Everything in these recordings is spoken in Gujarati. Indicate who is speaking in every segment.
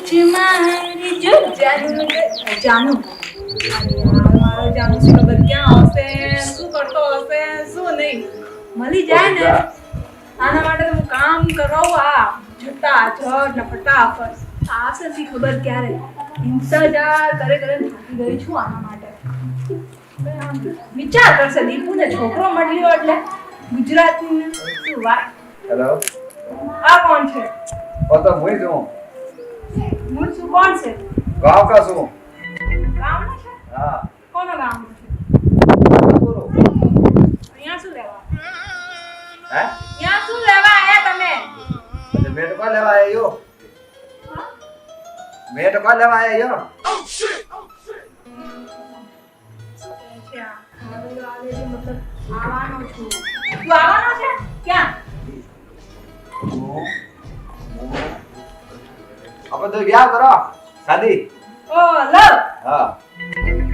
Speaker 1: મારી જો જાનુ જાનુ મારો જાનુ છે ખબર ક્યાં હશે શું કરતો હશે શું નહીં મળી જાય ને આના માટે તો હું કામ કરાવું આ ઝટ ને ફટાફટ આવશે સી ખબર ક્યારે ઇંતજાર કરે થાકી ગઈ છું આના માટે વિચાર કરશે દીપુને છોકરો મળ્યો એટલે ગુજરાતી શું વાત
Speaker 2: હેલો
Speaker 1: આ કોણ છે
Speaker 2: તો હું છું
Speaker 1: હું શું કોણ છે
Speaker 2: ગાંવ કા છું
Speaker 1: ગામનો છે
Speaker 2: હા
Speaker 1: કોનો ગામનો છે
Speaker 2: બોલો
Speaker 1: અહીંયા શું લેવા
Speaker 2: હે
Speaker 1: અહીંયા શું લેવા આયા તમે
Speaker 2: મેં તો કા લેવા આવ્યો મેં તો કા લેવા આવ્યો
Speaker 1: આવવાનો છું તું આવવાનો છે ક્યાં
Speaker 2: આપણે તો ગયા કરો શાદી
Speaker 1: ઓ લવ
Speaker 2: હા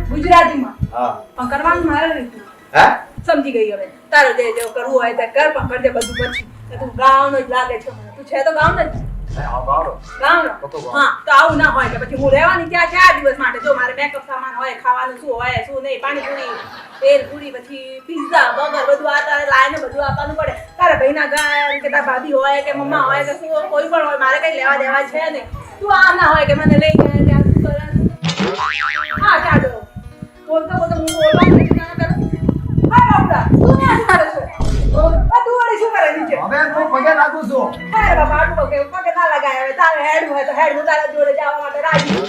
Speaker 1: ગુજરાતીમાં
Speaker 2: હા
Speaker 1: પણ કરવાનું મારે રીતું
Speaker 2: હે
Speaker 1: સમજી ગઈ હવે તારે જે જો કરવું હોય તે કર પણ કરજે બધું પછી કે તું ગામનો જ લાગે છે મને તું છે તો ગામનો જ
Speaker 2: હા ગાવરો
Speaker 1: ગામનો હા તો આવું ના હોય કે પછી હું રહેવાની ત્યાં 4 દિવસ માટે જો મારે મેકઅપ સામાન હોય ખાવાનું શું હોય શું નહીં પાણીપુરી તેલ પૂરી પછી પિઝા બર્ગર બધું આ તારે લાઈને બધું આપવાનું પડે તારા ભાઈના ઘર કે તારા ભાભી હોય કે મમ્મા હોય કે શું કોઈ પણ હોય મારે કઈ લેવા દેવા છે નહીં તું આ ના હોય કે મને લઈ જાય ત્યાં શું કરવાનું હા ચાલો બોલતો હું બોલવાનું નથી ના કરું હા બાપડા તું ના કરે છે તું વળી શું કરે નીચે
Speaker 2: હવે હું પગે નાખું છું
Speaker 1: અરે બાપા આટલું કે પગે ના લગાય હવે તારે હેડ હોય તો હેડ હું તારા જોડે જવા માટે રાજી છું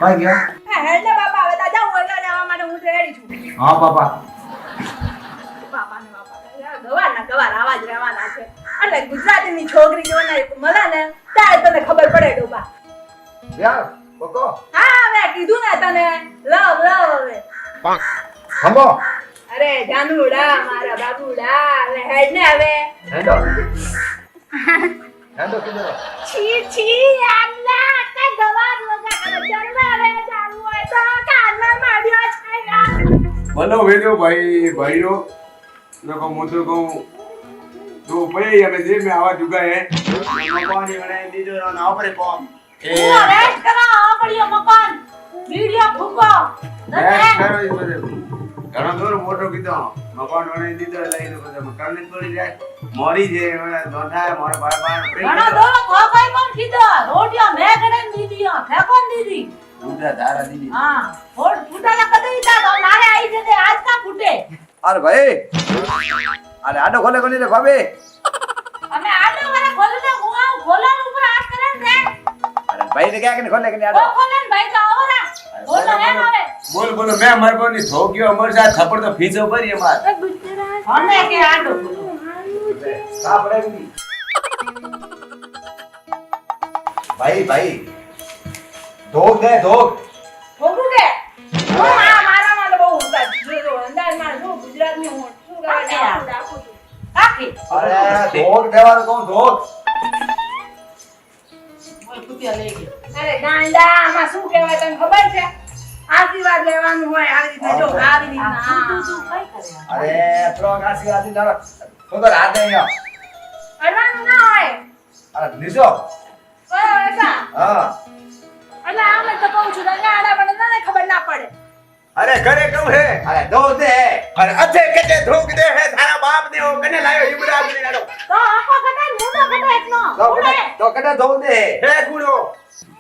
Speaker 2: કઈ ગયા
Speaker 1: હા હેડ ને બાપા હવે તારે જવું હોય તો જવા માટે હું રેડી છું
Speaker 2: હા બાપા
Speaker 1: બાપા ગવાર આવાજ રહેવાના છે એટલે ગુજરાતીની છોકરી જો ને મળે ને ત્યારે તને ખબર પડે ડોબા
Speaker 2: યાર કોકો
Speaker 1: હા હવે કીધું ને તને લવ હવે
Speaker 2: હમો
Speaker 1: અરે જાનુડા મારા બાબુડા હવે હેડ ને હવે
Speaker 2: હેંડો કીધો
Speaker 1: છી આલ્લા કે ગવાર વગા કરે ચરવા હવે ચાલુ હોય તો કાનમાં માર્યો છે યાર
Speaker 3: બોલો વેજો ભાઈઓ લોકો મોટો કહું તો ભાઈ અમે જે મેં આવા ચુકા હે મકાન મને દીધો ના ઉપર કોમ
Speaker 1: પૂરો રેસ્ટ કરો આ પડ્યો મકાન વિડિયો ફૂકો
Speaker 3: ઘણો દૂર મોટો કીધો મકાન મને દીધો લઈને બધા મકાન ને તોડી જાય મોરી જે મને દોઠા મોર બાર
Speaker 1: ઘણો દોરો કોઈ પણ કીધો રોટિયા મે ગણે દીધી ફેકોન દીધી
Speaker 3: ઉડા ધારા દીધી
Speaker 1: હા હોડ ફૂટાના કદઈ તા તો મારે આઈ જતે આજ કા ફૂટે
Speaker 2: અરે ભાઈ અરે આડો ખોલે કોની રે ભાભી
Speaker 1: અમે આડો વાળા ખોલે તો ગુઆ ખોલન ઉપર હાથ કરે ને
Speaker 2: અરે ભાઈ ને ક્યાં કે ખોલે કે
Speaker 1: ઓ
Speaker 2: આડો
Speaker 1: ખોલન ભાઈ તો આવો ના બોલો હે હવે
Speaker 3: બોલો મેં માર કોની થોગ્યો અમર સાથ થપડ તો ફીસો ભરી અમાર
Speaker 1: અને કે આડો
Speaker 2: કા પડે ની ભાઈ ધોક દે ધોક
Speaker 1: ખોટું કે ઓ મારા માં બહુ ઉતા જો અંદાજ માં જો ગુજરાતની હું શું કરવા રાખું છું આખી
Speaker 2: અરે ધોક દેવાનું કોણ ધોક
Speaker 1: ઓય કુતિયા લઈ ગઈ અરે ગાંડા આમાં શું કહેવાય તને ખબર છે આશીર્વાદ લેવાનું હોય આવી રીતે જો આવી રીતે તું કઈ કરે
Speaker 2: અરે પ્રો આશીર્વાદ દીધા તો રાતે અહીંયા
Speaker 1: અડવાનું ના હોય
Speaker 2: અરે લીધો
Speaker 1: ઓય એસા
Speaker 2: હા
Speaker 1: એટલે આમ જ તો કહું છું તને આડા પણ તને ખબર ના પડે
Speaker 3: અરે ઘરે કહું હે
Speaker 2: અરે ધોક દે
Speaker 3: અરે अच्छे कटे धोक दे है थारा बाप ने वो कने लायो युवराज ने लाडो
Speaker 1: તો આખો કટા મોટો કટા એકનો
Speaker 2: તો કદા ધોક દે
Speaker 3: हे कुड़ो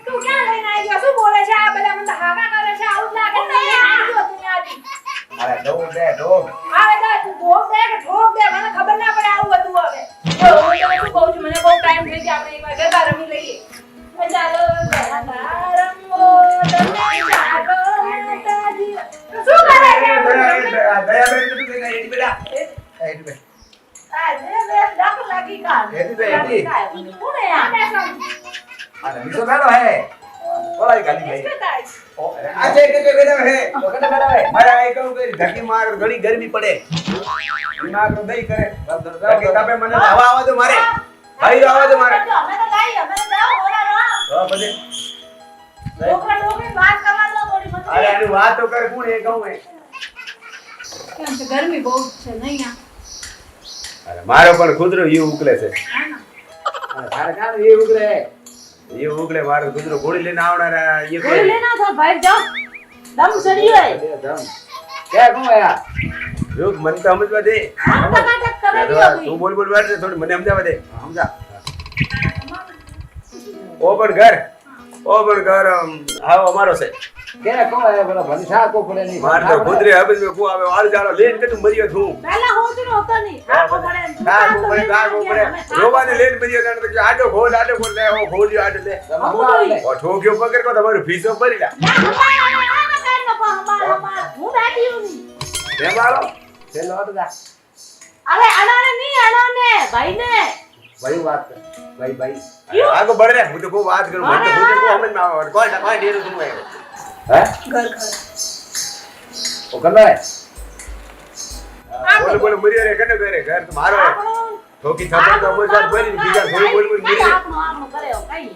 Speaker 1: તું ક્યાં લઈને આવી ગયો શું બોલે છે આ બધા મને હાકા કરે છે આવું લાગે ને આવી ગયો તું યાદી
Speaker 2: અરે ધોક દે ધોક
Speaker 1: આવે દે તું ધોક દે કે ઠોક દે મને ખબર ના પડે આવું બધું હવે હું તો શું કહું છું મને બહુ ટાઈમ થઈ ગયો આપણે એકવાર ગરબા રમી લઈએ ચાલો ગરબા રમો તમે જાગો માતાજી શું કરે છે
Speaker 3: दया बेन तो कहीं एडी बेटा
Speaker 2: એ બે
Speaker 1: આ જે બે ડાક લાગી કા
Speaker 2: એથી બે એથી
Speaker 1: કોને આ
Speaker 2: અરે લીધો બેડો હે બોલાઈ ગાલી ગઈ
Speaker 3: अच्छे कटे बेटा है
Speaker 2: તો કદા બેડો હે
Speaker 3: मारा आई कहूं कि धक्की मार घणी गर्मी पड़े दिमाग तो नहीं करे धक्की तपे मने हवा आवे तो मारे भाई आवे तो मारे
Speaker 1: અમે તો લાઈ અમે તો જાવ ઓલા રો
Speaker 3: हां बजे
Speaker 1: ડોકરી વાત કરવા દો થોડી મત
Speaker 3: अरे अरे बात तो कर कौन है कहूं है
Speaker 1: કેમ છે ગરમી બહુ છે નહીં આ
Speaker 3: अरे मारो पण खुदरो ये उकले से
Speaker 1: હા ના
Speaker 2: અરે તારે કામ એ ઉગરે
Speaker 3: ये उगले मार गुजरो गोली लेने आवनारा ये
Speaker 4: गोली लेना था भाई जाओ दम सड़ी है
Speaker 2: क्या कहूं यार
Speaker 3: रुक मन तो समझवा दे
Speaker 4: हम टकाटक करे दियो
Speaker 3: तू बोल बैठ रे थोड़ी मने समझावा दे समझा ओपन घर आओ हमारो से
Speaker 2: क्या कहूं है बोला भनिसा को पड़े नहीं
Speaker 3: मार तो गुजरे अब में को आवे वाल जालो लेन के तुम मरियो थू
Speaker 4: पहला होती न होता नहीं
Speaker 3: का को पड़े रोवा ने लेन मरियो जाने तो आडो खोल ले ओ खोल आडो ले ओ ठोक्यो पकड़ को તમારું ફીસો ભરી લા
Speaker 4: હું બેઠી હું
Speaker 3: તે મારો
Speaker 2: चलो हट जा
Speaker 4: अरे अनाने नहीं अनाने भाई ने
Speaker 2: भाई बात कर भाई भाई
Speaker 3: आगो बढ़ रे હું તો કો વાત કરું મને તો કો સમજ માં આવે કોઈ ડેરો તું હે
Speaker 2: हैं
Speaker 1: ઘર
Speaker 2: वो करना है
Speaker 3: બોલ મરિયો રે કને કરે ઘર તો મારો ઠોકી થપડ તો બોલ સાથ ભરી બીજા બોલ મરી
Speaker 4: આપણો કરે કઈ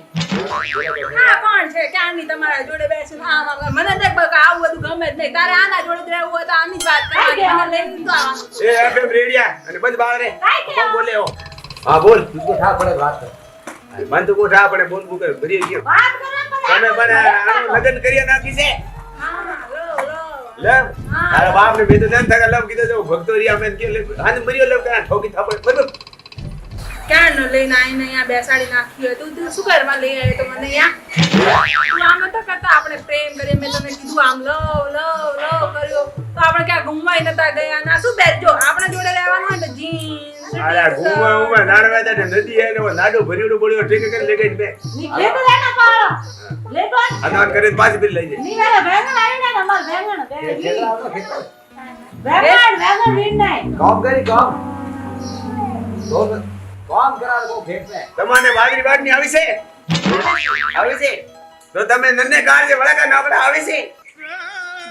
Speaker 1: આ કોણ છે ક્યાંની તમારા જોડે બેસીને આમ આમ મને દેખ બકા આવું બધું ગમે જ નહીં તારે આના જોડે જ રહેવું હોય તો આની જ વાત કરવાની મને લઈને તો આવવાનું
Speaker 3: એ એફએમ રેડિયા અને બંધ બાળ રે કોણ બોલે હો હા બોલ
Speaker 2: तुझको था पड़े बात कर
Speaker 3: મન તો કોઠા આપણે બોલ બુ કર ભરી ગયો
Speaker 4: વાત કરવા
Speaker 3: તમે પણ આનું લગન કર્યા નાખી છે
Speaker 1: હા લો
Speaker 3: લવ તારા બાપ ને બેતો ધન થકા લવ કીધો તો ભક્તો રિયા મેં કે આને મરિયો લવ કરા ઠોકી થપડ બરોબર
Speaker 1: ક્યાંનો લઈને આઈને અહીંયા બેસાડી નાખી હોય તું શું કરવા લઈ આવ્યો તો મને અહીંયા તું આમ તો કરતા આપણે પ્રેમ કરીએ મેં તને કીધું આમ લવ કર્યો તો આપણે ક્યાં ઘૂમવાય નતા ગયા ના શું બેસજો આપણે જોડે રહેવાનું હોય તો જીન્સ
Speaker 3: અરે ઘુમા નાડવા દે નદી હે ને નાડો ભર્યો પડ્યો ઠીક કરી લે ગઈ બે
Speaker 4: ले तो लेना पारो ले तो
Speaker 3: અનાજ કરીને પાછી બિલ લઈ જાય
Speaker 4: नहीं मेरा बैंगन आई ना हमार बैंगन
Speaker 2: खेला तो खेला
Speaker 4: बैंगन वीन नहीं
Speaker 2: काम करी काम तो काम करा को खेत में
Speaker 3: તમને બાજરી વાડની આવી છે તો તમે નન્ને કાળજે વળાકા નોકડા આવી છે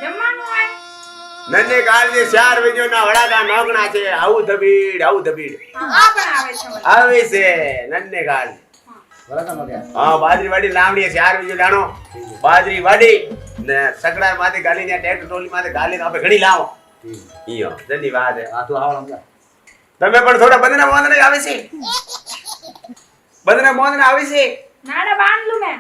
Speaker 1: જમવાનું હોય
Speaker 3: નન્ને કાળજે 4 વાગ્યો ના વળાકા નોકણા છે આવું ધબીડ
Speaker 1: આ પણ આવે છે
Speaker 3: આવે છે નન્ને કાળજે
Speaker 2: बड़ा काम हो गया
Speaker 3: હા બાજરી વાડી લાવણી 4 વાગ્યો જાણો બાજરી વાડી ને સકડાર માથે ગાલીને ટ્રેક્ટર ટ્રોલી માથે ગાલીને આપણે ઘડી લાવો ઈયો જલ્દી વાત હે
Speaker 2: हां तू आवा हमका
Speaker 3: તમે પણ થોડા બંધના મોંદને આવે છે બંધના મોંદને આવે છે
Speaker 1: નાડા બાંધલું મેં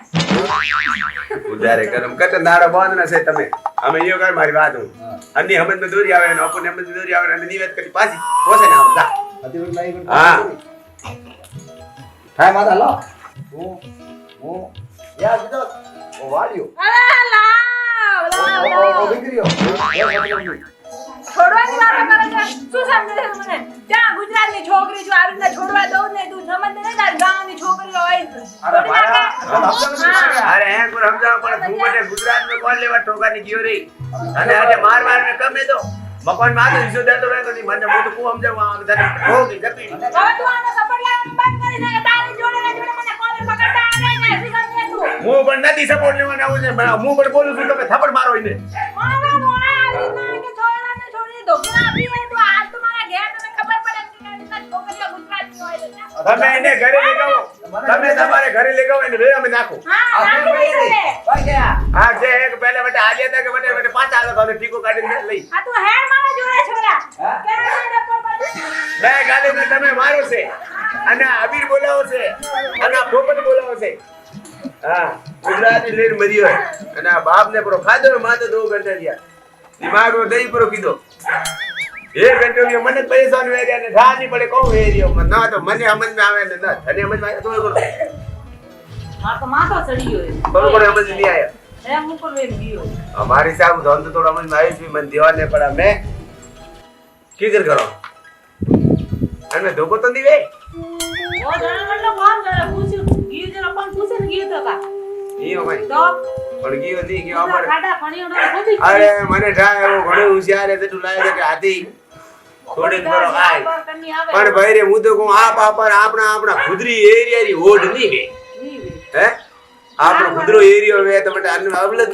Speaker 3: ઉધારે કરમ કત નાડા બાંધના છે તમે અમે ઈયો કર મારી વાત હું અની હમદ મે દોરી આવે ને અપને હમદ મે દોરી આવે ને નિવેદ કરી પાછી પોસે ને આવતા
Speaker 2: अति बड़ी लाई
Speaker 3: हाँ।
Speaker 2: हाय माता लो वो यार बिजो वो वालियो
Speaker 1: અરે લાવ
Speaker 2: वो बिगड़ियो ये मतलब
Speaker 1: છોડવાની વાતો કરે છે શું સમજે છે મને ત્યાં ગુજરાતની છોકરી જો આવી રીતે છોડવા દઉં ને તું સમજ ને તાર ગામની છોકરી હોય
Speaker 2: अरे भाया
Speaker 3: અરે હે ગુર સમજાવ પણ તું બટે ગુજરાત મે કોણ લેવા ટોકાની ગયો રે અને આજે માર મે કમે તો મકાન માં તો ઈસો દેતો રહેતો ની મને હું તો કો સમજાવ આ બધા હોગી ગપી
Speaker 1: હવે તું આને સપોર્ટ લેવાનું બંધ કરી દે તારી જોડે મને કોલર પકડતા આવે ને શીખર ને તું
Speaker 3: હું પણ નથી સપોર્ટ લેવાનો આવું છે હું પણ બોલું છું તમે થપ્પડ મારો ઈને
Speaker 1: મારા મોઆ ના કે છોડવાને છોડી દો કે આપી હે તો આજ તો મારા ઘેર તને ખબર પડે કે તારી છોકરીઓ ગુજરાતની હોય તો
Speaker 3: તમે એને ઘરે લઈ જાઓ તમે તમારે ઘરે લઈ જાઓ એને વેરા મે નાખો
Speaker 1: હા નાખી દે
Speaker 2: भाई क्या
Speaker 3: આ જે એક પહેલા બટે આલિયા હતા કે બટે પાછા આલો તો ટીકો કાઢીને લઈ
Speaker 1: આ તું હેડ મારા જોડે છોરા
Speaker 2: હા?
Speaker 1: કેરા ડબ્બો પડે
Speaker 3: બે ગાલે મે તમે મારો છે અને અબીર બોલાવો છે અને આ પોપટ બોલાવો છે હા ગુજરાતી લેર મર્યો અને આ બાપ ને પૂરો ખાધો માતો 2 ઘંટા થયા દિમાગ નો દહીં પૂરો કીધો 1 ઘંટો મે મને પરેશાન વેર્યા ને ઠા ની પડે કહું વેર્યો ના તો મને સમજ માં આવે ને ના તને સમજ માં આવે તો બોલો
Speaker 4: मार तो माथा चढ़ी गयो
Speaker 3: બરોબર સમજ નહીં આયા
Speaker 4: है मुंह पर वे गयो
Speaker 3: हमारे साहब धन तो थोड़ा समझ में आई थी मन दीवार ने पड़ा मैं की कर करो अरे धोको तो नहीं वे
Speaker 4: वो जाने मतलब कौन जरा पूछ गयो जरा अपन पूछे ने गयो तो का
Speaker 3: ये हो भाई
Speaker 4: तो
Speaker 3: पण गयो नहीं कि अमर
Speaker 4: खाड़ा फणी उड़ा खोदी
Speaker 3: अरे मने ठाए वो घणो होशियार है तो लाए के हाथी થોડી કરો આય
Speaker 4: करनी आवे
Speaker 3: પણ ભાઈ રે હું તો કહું આપ આપણા ખુદરી એરિયા ની ઓઢ નહીં વે
Speaker 4: नहीं वे
Speaker 3: હે આપણો ખુદરો એરિયો વે તો બટ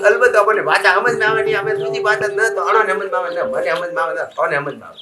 Speaker 3: અલબત્ત આપણને ભાષા સમજ માં આવે નહીં આપણે બીજી ભાષા ન તો અણો સમજ માં આવે ને મને સમજ માં આવે ને તને સમજ માં આવે